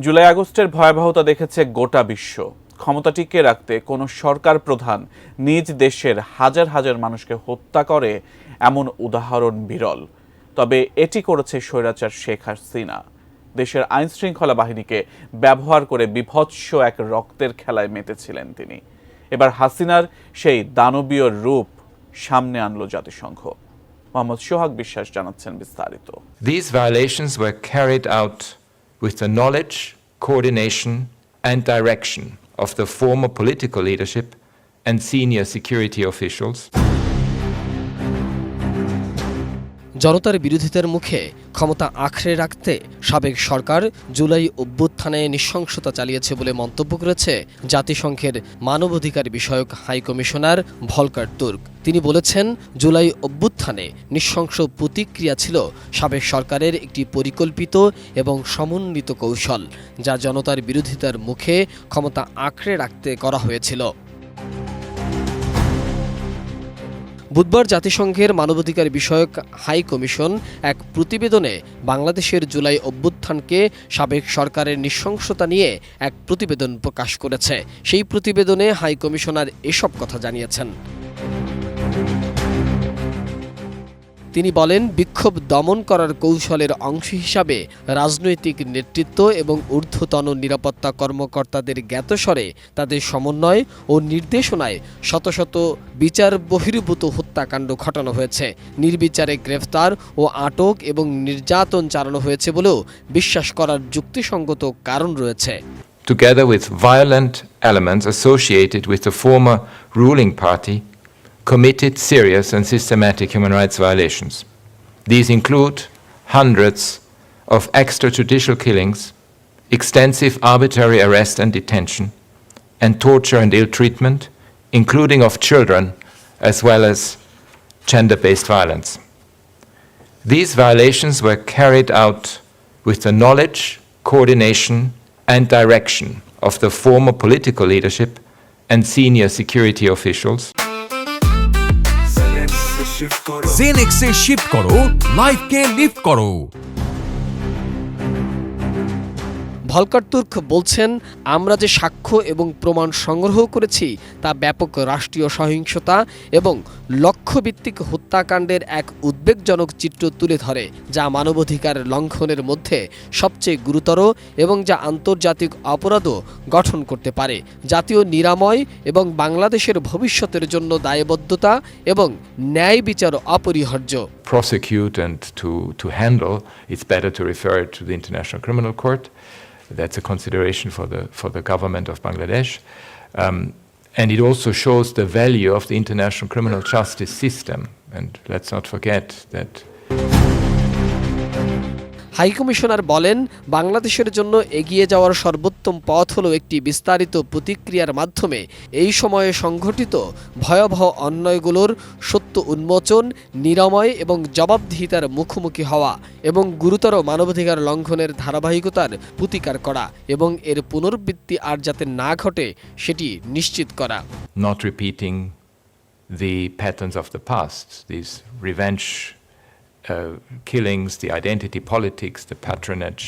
জুলাই আগস্টের ভয়াবহতা দেখেছে গোটা বিশ্ব। ক্ষমতা টিকিয়ে রাখতে কোনো সরকার প্রধান নিজ দেশের হাজার হাজার মানুষকে হত্যা করে এমন উদাহরণ বিরল। তবে এটি করেছে স্বৈরাচার শেখ হাসিনা। দেশের আইন শৃঙ্খলা বাহিনীকে ব্যবহার করে বীভৎস এক রক্তের খেলায় মেতেছিলেন তিনি। এবার হাসিনার সেই দানবীয় রূপ সামনে আনলো জাতিসংঘ। মোহাম্মদ সোহাগ বিশ্বাস জানাচ্ছেন বিস্তারিত। These violations were carried out with the knowledge, coordination and direction of the former political leadership and senior security officials. জনতার বিরোধিতার মুখে ক্ষমতা আঁকড়ে রাখতে সাবেক সরকার জুলাই অভ্যুত্থানে নৃশংসতা চালিয়েছে বলে মন্তব্য করেছে জাতিসংঘের মানবাধিকার বিষয়ক হাই কমিশনার ভলকার তুর্ক। তিনি বলেছেন, জুলাই অভ্যুত্থানে নৃশংস প্রতিক্রিয়া ছিল সাবেক সরকারের একটি পরিকল্পিত এবং সমন্বিত কৌশল, যা জনতার বিরোধিতার মুখে ক্ষমতা আঁকড়ে রাখতে করা হয়েছিল। বুধবার জাতিসংঘের মানবাধিকার বিষয়ক হাই কমিশন এক প্রতিবেদনে বাংলাদেশের জুলাই অভ্যুত্থানকে সাবেক সরকারের নৃশংসতা নিয়ে এক প্রতিবেদন প্রকাশ করেছে। সেই প্রতিবেদনে হাই কমিশনার এসব কথা জানিয়েছেন। তিনি বলেন, বিক্ষোভ দমন করার কৌশলের অংশ হিসাবে রাজনৈতিক নেতৃত্ব এবং ঊর্ধ্বতন নিরাপত্তা কর্মকর্তাদের জ্ঞাতস্বরে তাদের সমন্বয় ও নির্দেশনায় শত শত বিচার বহির্ভূত হত্যাকাণ্ড ঘটানো হয়েছে। নির্বিচারে গ্রেফতার ও আটক এবং নির্যাতন চালানো হয়েছে বলেও বিশ্বাস করার যুক্তিসঙ্গত কারণ রয়েছে। Together with violent elements associated with the former ruling party, committed serious and systematic human rights violations. These include hundreds of extrajudicial killings, extensive arbitrary arrest and detention, and torture and ill treatment, including of children, as well as gender-based violence. These violations were carried out with the knowledge, coordination, and direction of the former political leadership and senior security officials. জেনেক্সে shift করো, লাইফকে lift করো। Volker Turk বলছেন, আমরা যে সাক্ষ্য এবং প্রমাণ সংগ্রহ করেছি তা ব্যাপক রাষ্ট্রীয় সহিংসতা এবং লক্ষ্যভিত্তিক হত্যাকাণ্ডের এক উদ্বেগজনক চিত্র তুলে ধরে, যা মানবাধিকার লঙ্ঘনের মধ্যে সবচেয়ে গুরুতর এবং যা আন্তর্জাতিক অপরাধও গঠন করতে পারে। জাতীয় নিরাময় এবং বাংলাদেশের ভবিষ্যতের জন্য দায়বদ্ধতা এবং ন্যায় বিচার অপরিহার্য। Prosecute and to handle, it's better to refer it to the International Criminal Court. That's a consideration for the government of Bangladesh. And it also shows the value of the international criminal justice system. And let's not forget that. High commissioner বলেন, বাংলাদেশের জন্য এগিয়ে যাওয়ার সর্বোত্তম পথ হলো একটি বিস্তারিত প্রতিক্রিয়ার মাধ্যমে এই সময়ে সংঘটিত ভয়াবহ অন্যায়গুলোর সত্য উন্মোচন, নিরাময় এবং জবাবদিহিতার মুখোমুখি হওয়া এবং গুরুতর মানবাধিকার লঙ্ঘনের ধারাবাহিকতার প্রতিকার করা এবং এর পুনরাবৃত্তি আর যাতে না ঘটে সেটি নিশ্চিত করা। Not repeating the patterns of the past, these revenge killings, the identity politics, the patronage,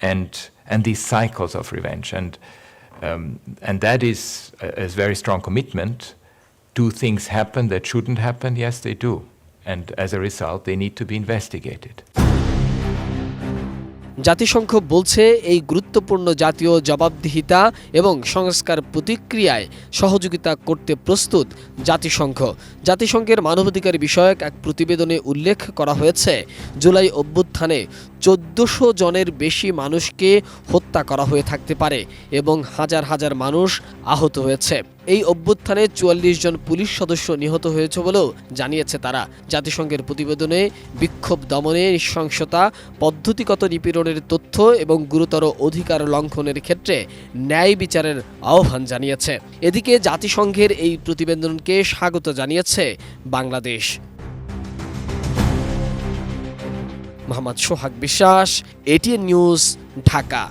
and these cycles of revenge, and that is a very strong commitment. Do things happen that shouldn't happen? Yes, they do, and as a result, they need to be investigated. জাতিসংঘ বলছে, এই গুরুত্বপূর্ণ জাতীয় জবাবদিহিতা এবং সংস্কার প্রতিক্রিয়ায় সহযোগিতা করতে প্রস্তুত জাতিসংঘ। জাতিসংঘের মানবাধিকার বিষয়ক এক প্রতিবেদনে উল্লেখ করা হয়েছে, জুলাই অভ্যুত্থানে 1400 জনের বেশি মানুষকে হত্যা করা হয়ে থাকতে পারে এবং হাজার হাজার মানুষ আহত হয়েছে। এই অভ্যুত্থানে 44 জন পুলিশ সদস্য নিহত হয়েছে বলেও জানিয়েছে তারা। জাতিসংঘের প্রতিবেদনে বিক্ষোভ দমনে নৃশংসতা, পদ্ধতিগত নিপীড়নের তথ্য এবং গুরুতর অধিকার লঙ্ঘনের ক্ষেত্রে ন্যায় বিচারের আহ্বান জানিয়েছে। এদিকে জাতিসংঘের এই প্রতিবেদনকে স্বাগত জানিয়েছে বাংলাদেশ। মোহাম্মদ সোহাগ বিশ্বাস, এটিএন নিউজ, ঢাকা।